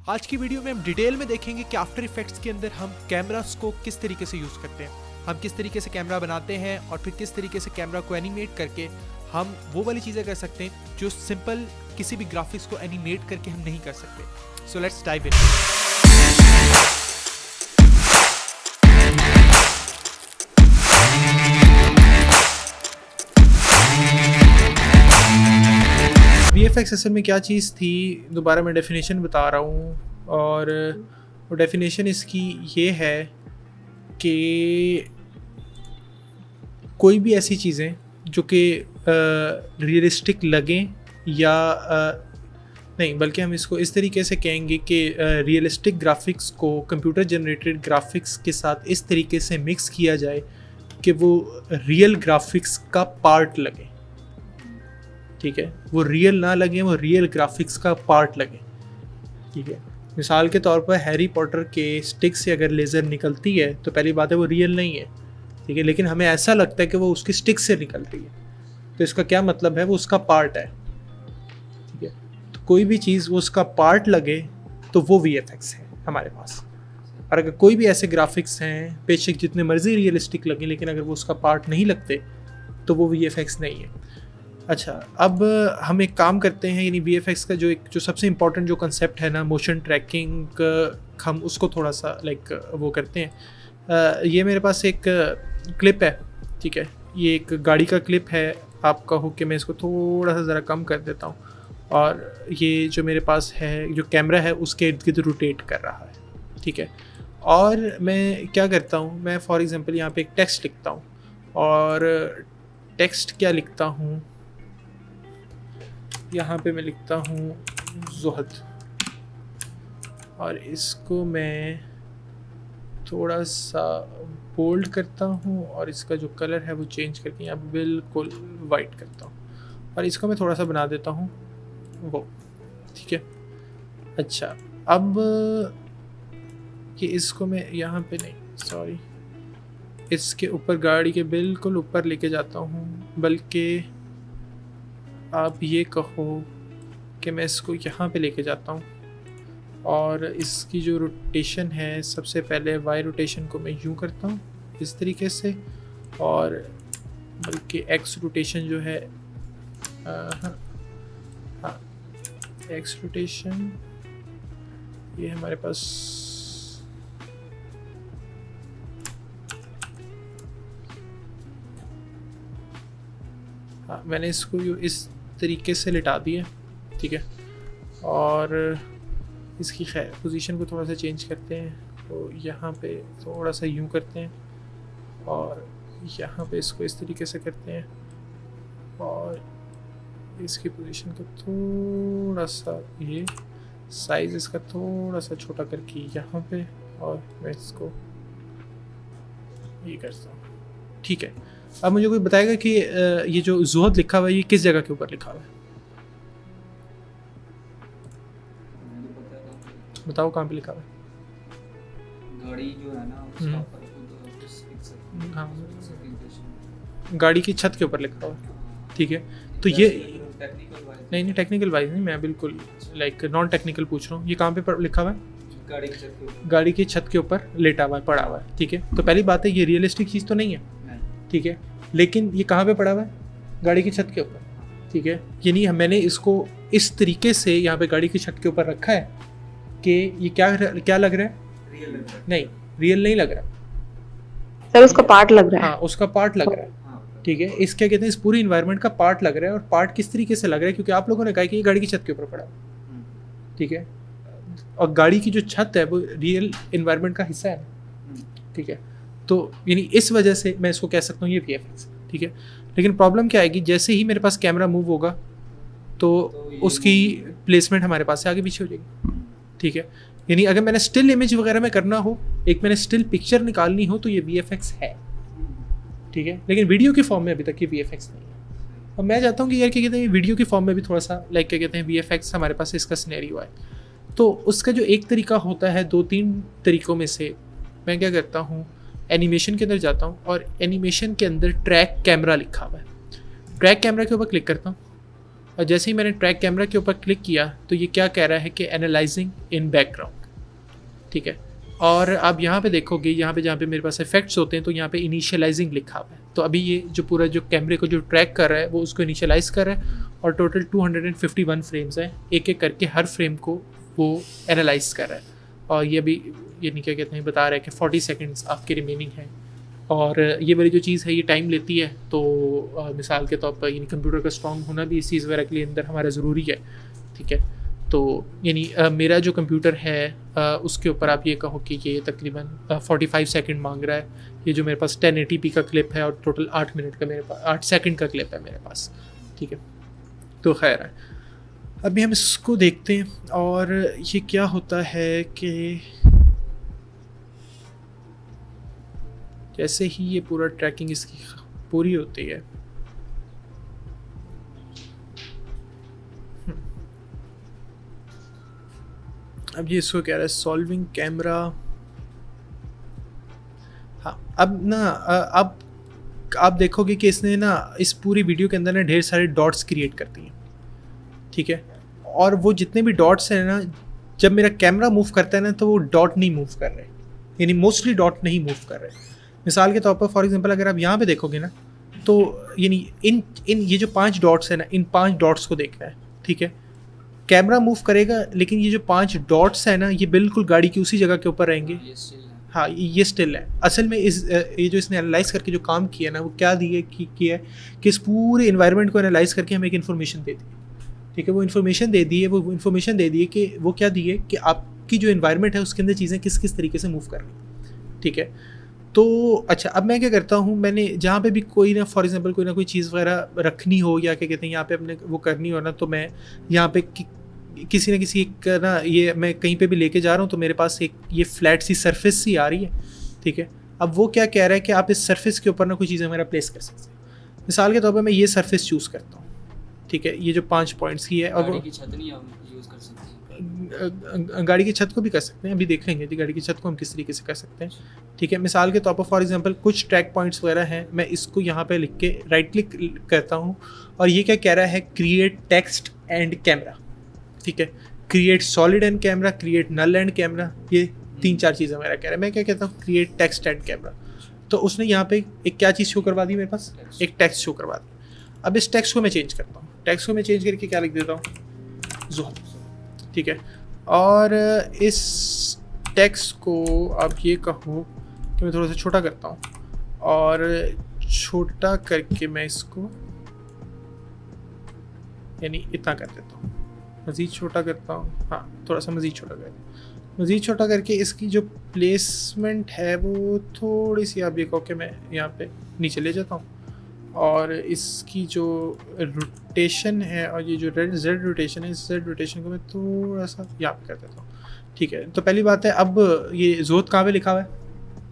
आज की वीडियो में हम डिटेल में देखेंगे कि आफ्टर इफेक्ट्स के अंदर हम कैमरास को किस तरीके से यूज़ करते हैं, हम किस तरीके से कैमरा बनाते हैं और फिर किस तरीके से कैमरा को एनिमेट करके हम वो वाली चीज़ें कर सकते हैं जो सिंपल किसी भी ग्राफिक्स को एनिमेट करके हम नहीं कर सकते। So let's dive in. VFX असल में क्या चीज़ थी, दोबारा मैं डेफिनेशन बता रहा हूँ, और वो डेफिनेशन इसकी ये है कि कोई भी ऐसी चीज़ें जो कि रियलिस्टिक लगें या नहीं, बल्कि हम इसको इस तरीके से कहेंगे कि रियलिस्टिक ग्राफिक्स को कंप्यूटर जनरेटेड ग्राफिक्स के साथ इस तरीके से मिक्स किया जाए कि वो रियल ग्राफिक्स का पार्ट लगे। ठीक है, वो रियल ना लगे, वो रियल ग्राफिक्स का पार्ट लगे। ठीक है, मिसाल के तौर पर हैरी पॉटर के स्टिक से अगर लेज़र निकलती है तो पहली बात है वो रियल नहीं है। ठीक है, लेकिन हमें ऐसा लगता है कि वो उसकी स्टिक से निकलती है, तो इसका क्या मतलब है, वो उसका पार्ट है। ठीक है, तो कोई भी चीज़ वो उसका पार्ट लगे तो वो VFX है हमारे पास। और अगर कोई भी ऐसे ग्राफिक्स हैं बेशक जितने मर्जी रियलिस्टिक लगे, लेकिन अगर वो उसका पार्ट नहीं लगते तो वो VFX नहीं है। अच्छा, अब हम एक काम करते हैं, यानी VFX का जो सबसे इम्पॉर्टेंट जो कंसेप्ट है ना, मोशन ट्रैकिंग, हम उसको थोड़ा सा वो करते हैं। ये मेरे पास एक क्लिप है। ठीक है, ये एक गाड़ी का क्लिप है। आप कहो कि मैं इसको थोड़ा सा ज़रा कम कर देता हूँ, और ये जो मेरे पास है, जो कैमरा है उसके इर्द गिर्द रोटेट कर रहा है। ठीक है, और मैं क्या करता हूँ, मैं फॉर एग्ज़ाम्पल यहाँ पे एक टेक्स्ट लिखता हूँ, और टेक्स्ट क्या लिखता हूँ, यहाँ पे मैं लिखता हूँ ज़ुहद, और इसको मैं थोड़ा सा बोल्ड करता हूँ, और इसका जो कलर है वो चेंज करके यहाँ बिल्कुल वाइट करता हूँ, और इसको मैं थोड़ा सा बना देता हूँ वो। ठीक है, अच्छा, अब कि इसको मैं यहाँ पे नहीं, सॉरी, इसके ऊपर गाड़ी के बिल्कुल ऊपर लेके जाता हूँ, बल्कि आप ये कहो कि मैं इसको यहाँ पे लेके जाता हूँ, और इसकी जो रोटेशन है, सबसे पहले वाई रोटेशन को मैं यूँ करता हूँ इस तरीके से, और बल्कि एक्स रोटेशन जो है, हाँ, एक्स रोटेशन ये हमारे पास, हाँ, मैंने इसको इस तरीके से लिटा दिया। ठीक है, और इसकी खैर पोजीशन को थोड़ा सा चेंज करते हैं, तो यहाँ पे थोड़ा सा यूँ करते हैं, और यहाँ पे इसको इस तरीके से करते हैं, और इसकी पोजीशन को थोड़ा सा, ये साइज़ इसका थोड़ा सा छोटा करके यहाँ पे, और मैं इसको ये करता हूँ। ठीक है, अब मुझे कोई बताएगा कि ये जो ज़ुहद लिखा हुआ है ये किस जगह के ऊपर लिखा हुआ है? बताओ कहाँ पे लिखा हुआ है? गाड़ी जो है ना उसका ऊपर हाँ, गाड़ी की छत के ऊपर लिखा हुआ है। ठीक है, तो ये नहीं, टेक्निकल वाइज नहीं, मैं बिल्कुल नॉन टेक्निकल पूछ रहा हूँ। ये कहाँ पे लिखा हुआ है? गाड़ी की छत के ऊपर लेटा हुआ है, पड़ा हुआ है। ठीक है, तो पहली बात है ये रियलिस्टिक चीज़ तो नहीं है। ठीक है, लेकिन ये कहाँ पे पड़ा हुआ है? गाड़ी की छत के ऊपर। ठीक है, यानी मैंने इसको इस तरीके से यहाँ पे गाड़ी की छत के ऊपर रखा है कि ये क्या लग रहा है? नहीं, रियल नहीं लग रहा सर, उसका पार्ट लग रहा है। हाँ, उसका पार्ट लग रहा है। ठीक है, इस क्या कहते हैं, इस पूरी इन्वायरमेंट का पार्ट लग रहा है। और पार्ट किस तरीके से लग रहा है, क्योंकि आप लोगों ने कहा कि ये गाड़ी की छत के ऊपर पड़ा है। ठीक है, और गाड़ी की जो छत है वो रियल इन्वायरमेंट का हिस्सा है। ठीक है, तो यानी इस वजह से मैं इसको कह सकता हूँ ये VFX। ठीक है, लेकिन प्रॉब्लम क्या आएगी, जैसे ही मेरे पास कैमरा मूव होगा तो उसकी प्लेसमेंट हमारे पास से आगे पीछे हो जाएगी। ठीक है, यानी अगर मैंने स्टिल इमेज वगैरह में करना हो, एक मैंने स्टिल पिक्चर निकालनी हो, तो ये VFX है। ठीक है, लेकिन वीडियो की फॉर्म में अभी तक ये VFX नहीं है। और मैं चाहता हूँ कि यार क्या कहते हैं, वीडियो की फॉर्म में भी थोड़ा सा क्या कहते हैं VFX हमारे पास इसका सिनेरियो है। तो उसका जो एक तरीका होता है, 2-3 तरीक़ों में से मैं क्या करता हूँ, एनिमेशन के अंदर जाता हूँ, और एनिमेशन के अंदर ट्रैक कैमरा लिखा हुआ है, ट्रैक कैमरा के ऊपर क्लिक करता हूँ, और जैसे ही मैंने ट्रैक कैमरा के ऊपर क्लिक किया तो ये क्या कह रहा है कि एनालाइजिंग इन बैकग्राउंड, ठीक है। और आप यहाँ पे देखोगे, यहाँ पे जहाँ पे मेरे पास इफेक्ट्स होते हैं तो यहाँ पे इनिशियलाइजिंग लिखा हुआ है। तो अभी ये जो पूरा जो कैमरे को जो ट्रैक कर रहा है वो उसको इनिशियलाइज कर रहा है और टोटल 251 फ्रेम्स हैं, एक एक करके हर फ्रेम को वो एनालाइज कर रहा है। और ये अभी ये नहीं क्या कहते हैं, बता रहा है कि 40 सेकेंड्स आपके रिमेनिंग हैं। और ये वाली जो चीज़ है ये टाइम लेती है, तो मिसाल के तौर पर यानी कंप्यूटर का स्ट्रॉन्ग होना भी इस चीज़ वगैरह के लिए अंदर हमारा ज़रूरी है, ठीक है। तो यानी मेरा जो कंप्यूटर है उसके ऊपर आप ये कहो कि ये तकरीबन 45 सेकंड मांग रहा है। ये जो मेरे पास 1080p का क्लिप है और टोटल 8 मिनट का मेरे पास 8 सेकंड का क्लिप है मेरे पास, ठीक है। तो खैर है, अभी हम इसको देखते हैं। और ये क्या होता है कि जैसे ही ये पूरा ट्रैकिंग इसकी पूरी होती है, अब ये इसको कह रहा है सॉल्विंग कैमरा। हाँ, अब ना अब आप देखोगे कि इसने ना इस पूरी वीडियो के अंदर ना ढेर सारे डॉट्स क्रिएट कर दिए, ठीक है। और वो जितने भी डॉट्स हैं ना, जब मेरा कैमरा मूव करता है ना तो वो डॉट नहीं मूव कर रहे, यानी मोस्टली डॉट नहीं मूव कर रहे। मिसाल के तौर पर फॉर एग्जांपल अगर आप यहाँ पे देखोगे ना, तो यानी इन ये जो 5 डॉट्स है ना, इन 5 डॉट्स को देखना है, ठीक है। कैमरा मूव करेगा लेकिन ये जो 5 डॉट्स है ना ये बिल्कुल गाड़ी की उसी जगह के ऊपर रहेंगे। हाँ, ये स्टिल है। असल में इस ये जो इसने एनालाइज करके जो काम किया ना वो क्या दिए किया है कि इस पूरे इन्वायरमेंट को एनालाइज करके हमें एक इन्फॉर्मेशन दे दी, ठीक है। वो इन्फॉर्मेशन दे दी है कि वो क्या दी है कि आपकी जो इन्वायरमेंट है उसके अंदर चीज़ें किस किस तरीके से मूव कर रही हैं, ठीक है। तो अच्छा, अब मैं क्या करता हूँ, मैंने जहाँ पे भी कोई ना फॉर एग्जांपल कोई ना कोई चीज़ वगैरह रखनी हो या क्या कहते हैं यहाँ पे अपने वो करनी हो ना, तो मैं यहाँ पे किसी न किसी का ना ये मैं कहीं पे भी लेके जा रहा हूँ तो मेरे पास एक ये फ्लैट सी सरफेस सी आ रही है, ठीक है। अब वो क्या कह रहा है कि आप इस सरफेस के ऊपर ना कोई चीज़ें मेरा प्लेस कर सकते हैं। मिसाल के तौर पर मैं ये सरफेस चूज़ करता हूँ, ठीक है। ये जो 5 पॉइंट्स की है, और वो छत नहीं हम यूज़ कर सकते हैं, गाड़ी की छत को भी कर सकते हैं, अभी देख लेंगे कि गाड़ी की छत को हम किस तरीके से कर सकते हैं, ठीक है। मिसाल के तौर पर फॉर एग्जांपल कुछ ट्रैक पॉइंट्स वगैरह हैं, मैं इसको यहाँ पे लिख के राइट क्लिक करता हूँ और ये क्या कह रहा है, क्रिएट टेक्स्ट एंड कैमरा, ठीक है। Create solid and camera, create null and camera, ये 3-4 चीज़ें मेरा कह रहा है। मैं क्या कहता हूँ, क्रिएट टेक्स्ट एंड कैमरा। तो उसने यहाँ पे एक क्या चीज़ शो करवा दी मेरे पास, एक टेक्स्ट शो करवा दी। अब इस टेक्स्ट को मैं चेंज करता हूँ, टेक्स्ट को मैं चेंज करके क्या लिख देता हूँ, ज़ोहर, ठीक है। और इस टेक्स्ट को आप ये कहो कि मैं थोड़ा सा छोटा करता हूँ और छोटा करके मैं इसको यानी इतना कर देता हूँ, मज़ीद छोटा करता हूँ, हाँ थोड़ा सा मज़ीद छोटा कर, मज़ीद छोटा करके इसकी जो प्लेसमेंट है वो थोड़ी सी आप ये कहो कि मैं यहाँ पे नीचे ले जाता हूँ और इसकी जो रोटेशन है और ये जो जेड रोटेशन है, इस जेड रोटेशन को मैं थोड़ा सा यहाँ पे कर देता हूँ, ठीक है। तो पहली बात है, अब ये जोत कहाँ पे लिखा हुआ है,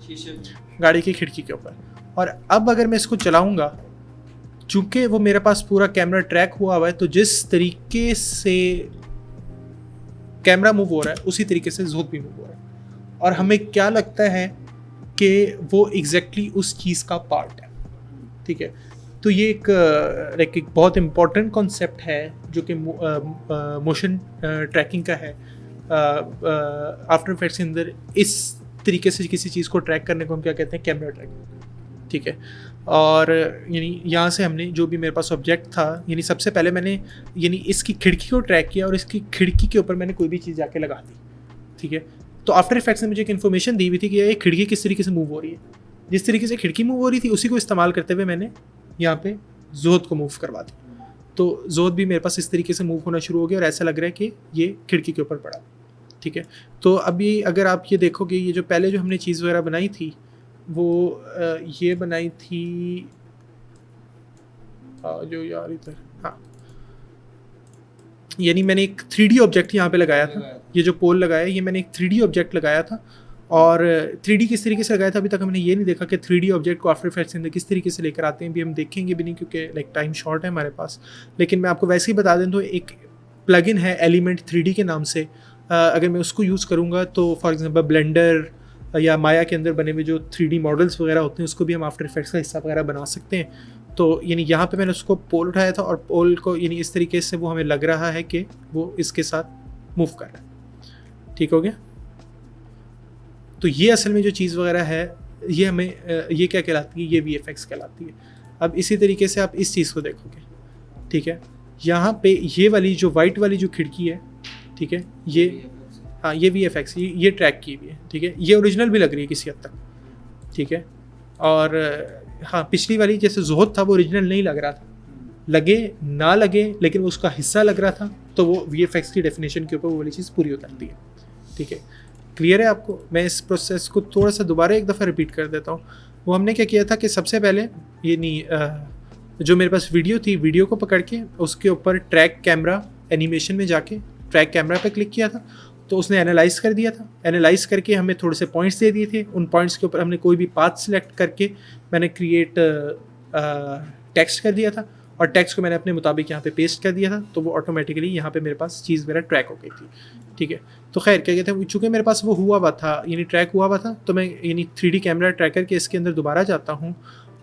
शीशे, गाड़ी की खिड़की के ऊपर। और अब अगर मैं इसको चलाऊँगा, चूँकि वो मेरे पास पूरा कैमरा ट्रैक हुआ हुआ है, तो जिस तरीके से कैमरा मूव हो रहा है उसी तरीके से जोत भी मूव हो रहा है। और हमें क्या लगता है कि वो एग्जैक्टली उस चीज़ का पार्ट है, ठीक है। तो ये एक बहुत इम्पॉर्टेंट कॉन्सेप्ट है जो कि मोशन ट्रैकिंग का है। आफ्टर इफेक्ट्स के अंदर इस तरीके से किसी चीज़ को ट्रैक करने को हम क्या कहते हैं, कैमरा ट्रैकिंग, ठीक है। और यानी यहाँ से हमने जो भी मेरे पास ऑब्जेक्ट था, यानी सबसे पहले मैंने यानी इसकी खिड़की को ट्रैक किया और इसकी खिड़की के ऊपर मैंने कोई भी चीज़ जाके लगा दी, ठीक है। तो आफ्टर इफेक्ट्स ने मुझे एक इन्फॉर्मेशन दी हुई थी कि ये खिड़की किस तरीके से मूव हो रही है। जिस तरीके से खिड़की मूव हो रही थी उसी को इस्तेमाल करते हुए मैंने यहाँ पे जोत को मूव करवा दी। तो जोत भी मेरे पास इस तरीके से मूव होना शुरू हो गया और ऐसा लग रहा है कि ये खिड़की के ऊपर पड़ा, ठीक है। तो अभी अगर आप ये देखोगे, ये जो पहले जो हमने चीज़ वगैरह बनाई थी वो ये बनाई थी जो यार इधर, हाँ, यानी मैंने एक 3D ऑब्जेक्ट यहाँ पे लगाया था। ये जो पोल लगाया ये मैंने एक 3D ऑब्जेक्ट लगाया था। और 3D किस तरीके से लगाया था अभी तक हमने ये नहीं देखा कि 3D ऑब्जेक्ट को आफ्टर इफेक्ट्स के अंदर किस तरीके से लेकर आते हैं, भी हम देखेंगे भी नहीं क्योंकि लाइक टाइम शॉर्ट है हमारे पास। लेकिन मैं आपको वैसे ही बता दें तो एक प्लगइन है एलिमेंट 3D के नाम से, अगर मैं उसको यूज़ करूँगा तो फॉर एग्जांपल ब्लेंडर या माया के अंदर बने हुए जो 3D मॉडल्स वगैरह होते हैं उसको भी हम आफ्टर इफेक्ट्स का हिस्सा वगैरह बना सकते हैं। तो यानी यहाँ पे मैंने उसको पोल उठाया था और पोल को यानी इस तरीके से वो हमें लग रहा है कि वो इसके साथ मूव कर रहा है। ठीक हो गया। तो ये असल में जो चीज़ वगैरह है ये हमें ये क्या कहलाती है, ये VFX कहलाती है। अब इसी तरीके से आप इस चीज़ को देखोगे, ठीक है, यहाँ पे ये वाली जो वाइट वाली जो खिड़की है, ठीक है, ये हाँ ये VFX ये ट्रैक की भी है, ठीक है, ये ओरिजिनल भी लग रही है किसी हद तक, ठीक है। और हाँ पिछली वाली जैसे ज़ोहद था वो ओरिजिनल नहीं लग रहा था, लगे ना लगे लेकिन वो उसका हिस्सा लग रहा था, तो वो VFX की डेफिनेशन के ऊपर वो वाली चीज़ पूरी उतरती है। ठीक है, क्लियर है आपको? मैं इस प्रोसेस को थोड़ा सा दोबारा एक दफ़ा रिपीट कर देता हूँ। वो हमने क्या किया था कि सबसे पहले ये नहीं जो मेरे पास वीडियो थी, वीडियो को पकड़ के उसके ऊपर ट्रैक कैमरा एनिमेशन में जाके ट्रैक कैमरा पे क्लिक किया था, तो उसने एनालाइज कर दिया था। एनालाइज करके हमें थोड़े से पॉइंट्स दे दिए थे, उन पॉइंट्स के ऊपर हमने कोई भी पाथ सिलेक्ट करके मैंने क्रिएट टेक्स्ट कर दिया था और टेक्स्ट को मैंने अपने मुताबिक यहाँ पे पेस्ट कर दिया था, तो वो ऑटोमेटिकली यहाँ पे मेरे पास चीज़ मेरा ट्रैक हो गई थी। ठीक है, तो खैर क्या कहते हैं, चूँकि मेरे पास वो हुआ हुआ था यानी ट्रैक हुआ हुआ था, तो मैं यानी 3D कैमरा ट्रैकर के इसके अंदर दोबारा जाता हूँ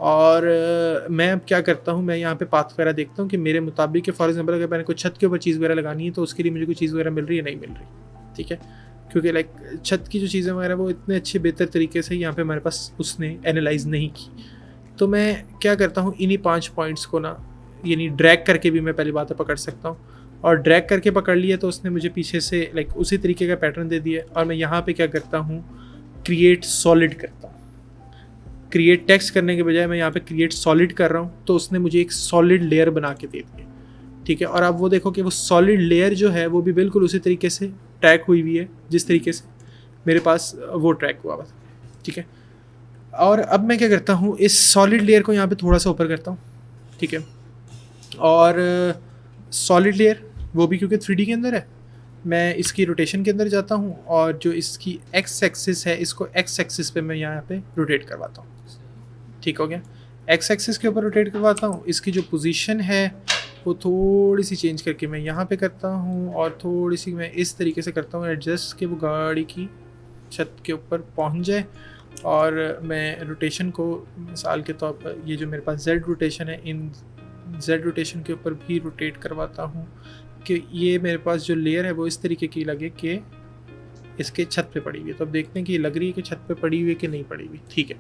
और मैं अब क्या करता हूँ, मैं यहाँ पे पाथ वगैरह देखता हूँ कि मेरे मुताबिक फॉर एग्जांपल अगर मैंने कोई छत के ऊपर चीज़ वगैरह लगानी है तो उसके लिए मुझे कोई चीज़ वगैरह मिल रही है, नहीं मिल रही। ठीक है, क्योंकि लाइक छत की जो चीज़ें वगैरह वो इतने अच्छे बेहतर तरीके से यहाँ पे हमारे पास उसने एनालाइज नहीं की। तो मैं क्या करता हूँ, इन्हीं 5 पॉइंट्स को ना यानी ड्रैग करके भी मैं पहली बात है पकड़ सकता हूँ, और ड्रैग करके पकड़ लिया तो उसने मुझे पीछे से लाइक उसी तरीके का पैटर्न दे दिया। और मैं यहाँ पे क्या करता हूँ, क्रिएट सॉलिड करता हूँ। क्रिएट टेक्स्ट करने के बजाय मैं यहाँ पे क्रिएट सॉलिड कर रहा हूँ, तो उसने मुझे एक सॉलिड लेयर बना के दे दिया। ठीक है, और आप वो देखो कि वो सॉलिड लेयर जो है वो भी बिल्कुल उसी तरीके से ट्रैक हुई हुई है जिस तरीके से मेरे पास वो ट्रैक हुआ था। ठीक है, और अब मैं क्या करता हूँ, इस सॉलिड लेयर को यहाँ पे थोड़ा सा ऊपर करता हूँ। ठीक है, और सॉलिड लेयर वो भी क्योंकि 3D के अंदर है, मैं इसकी रोटेशन के अंदर जाता हूँ और जो इसकी एक्स एक्सिस है इसको एक्स एक्सिस पे मैं यहाँ पे रोटेट करवाता हूँ। ठीक हो गया, एक्स एक्सिस के ऊपर रोटेट करवाता हूँ। इसकी जो पोजीशन है वो थोड़ी सी चेंज करके मैं यहाँ पे करता हूँ और थोड़ी सी मैं इस तरीके से करता हूँ एडजस्ट कि वो गाड़ी की छत के ऊपर पहुँच जाए। और मैं रोटेशन को मिसाल के तौर पर ये जो मेरे पास Z रोटेशन है, इन Z रोटेशन के ऊपर भी रोटेट करवाता हूँ कि ये मेरे पास जो लेयर है वो इस तरीके की लगे कि इसके छत पे पड़ी हुई है। तो अब देखते हैं कि ये लग रही है कि छत पे पड़ी हुई है कि नहीं पड़ी हुई। ठीक है,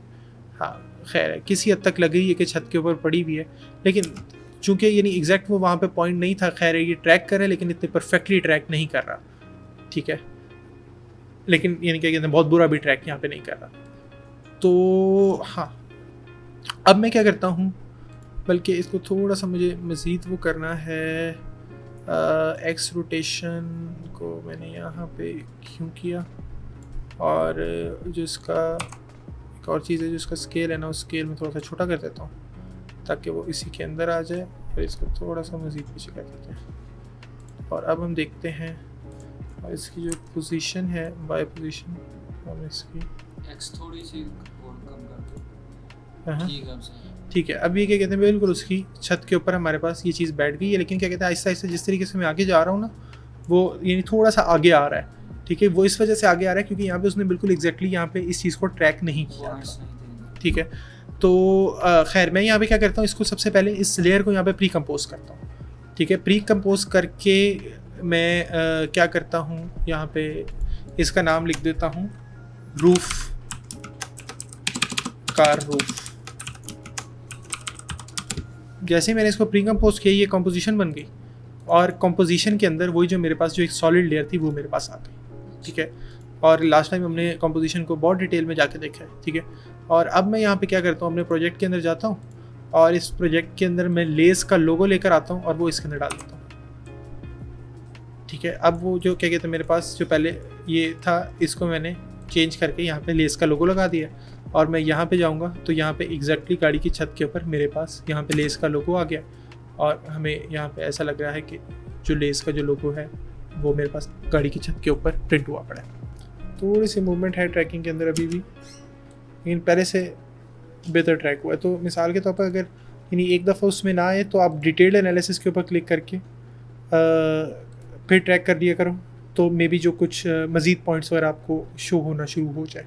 हाँ खैर है, किसी हद तक लग रही है कि छत के ऊपर पड़ी हुई है, लेकिन चूँकि यानी एग्जैक्ट वो वहाँ पे पॉइंट नहीं था। खैर है, ये ट्रैक कर रहा है लेकिन इतने परफेक्टली ट्रैक नहीं कर रहा। ठीक है, लेकिन यानी क्या कहते हैं, बहुत बुरा भी ट्रैक यहाँ पे नहीं कर रहा। तो हाँ, अब मैं क्या करता हूँ, बल्कि इसको थोड़ा सा मुझे मज़ीद वो करना है। एक्स रोटेशन को मैंने यहाँ पे क्यों किया, और जो इसका एक और चीज़ है जो इसका स्केल है ना, उस स्केल में थोड़ा सा छोटा कर देता हूँ ताकि वो इसी के अंदर आ जाए, और इसको थोड़ा सा मज़ीद पीछे कर देते हैं। और अब हम देखते हैं और इसकी जो पोजीशन है, बाय पोजीशन, हम इसकी एक्स थोड़ी सी और कम कर दो। हाँ ठीक है, अब सही है। ठीक है, अब ये क्या कहते हैं, बिल्कुल उसकी छत के ऊपर हमारे पास ये चीज़ बैठ गई है। लेकिन क्या कहते हैं, आहिस्ता आहिस्ता जिस तरीके से मैं आगे जा रहा हूँ ना, वो यानी थोड़ा सा आगे आ रहा है। ठीक है, वो इस वजह से आगे आ रहा है क्योंकि यहाँ पे उसने बिल्कुल एग्जैक्टली यहाँ पे इस चीज़ को ट्रैक नहीं किया पॉइंट्स था। नहीं देंगे। ठीक है, तो खैर मैं यहाँ पे क्या करता हूँ, इसको सबसे पहले इस लेयर को यहाँ पे प्री कंपोज करता हूँ। ठीक है, प्री कंपोज करके मैं क्या करता हूँ, यहाँ पे इसका नाम लिख देता हूँ रूफ, कार रूफ। जैसे ही मैंने इसको प्री कंपोज किया, ये कंपोजिशन बन गई, और कंपोजिशन के अंदर वही जो मेरे पास जो एक सॉलिड लेयर थी वो मेरे पास आ गई। ठीक है, और लास्ट टाइम हमने कंपोजिशन को बहुत डिटेल में जाके देखा है। ठीक है, और अब मैं यहाँ पे क्या करता हूँ, अपने प्रोजेक्ट के अंदर जाता हूँ और इस प्रोजेक्ट के अंदर मैं लेस का लोगो लेकर आता हूँ और वो इसके अंदर डाल देता हूँ। ठीक है, अब वो जो क्या कहते हैं, मेरे पास जो पहले ये था इसको मैंने चेंज करके यहाँ पे लेस का लोगो लगा दिया, और मैं यहाँ पे जाऊँगा तो यहाँ पे एग्जैक्टली गाड़ी की छत के ऊपर मेरे पास यहाँ पे लेस का लोगो आ गया, और हमें यहाँ पे ऐसा लग रहा है कि जो लेस का जो लोगो है वो मेरे पास गाड़ी की छत के ऊपर प्रिंट हुआ पड़ा है। थोड़ी सी मूवमेंट है ट्रैकिंग के अंदर अभी भी, लेकिन पहले से बेहतर ट्रैक हुआ है। तो मिसाल के तौर पर अगर यानी एक दफ़ा उसमें ना आए तो आप डिटेल्ड एनालिसिस के ऊपर क्लिक करके फिर ट्रैक कर दिया करो, तो मे बी जो कुछ मज़ीद पॉइंट्स वगैरह आपको शो होना शुरू हो जाए।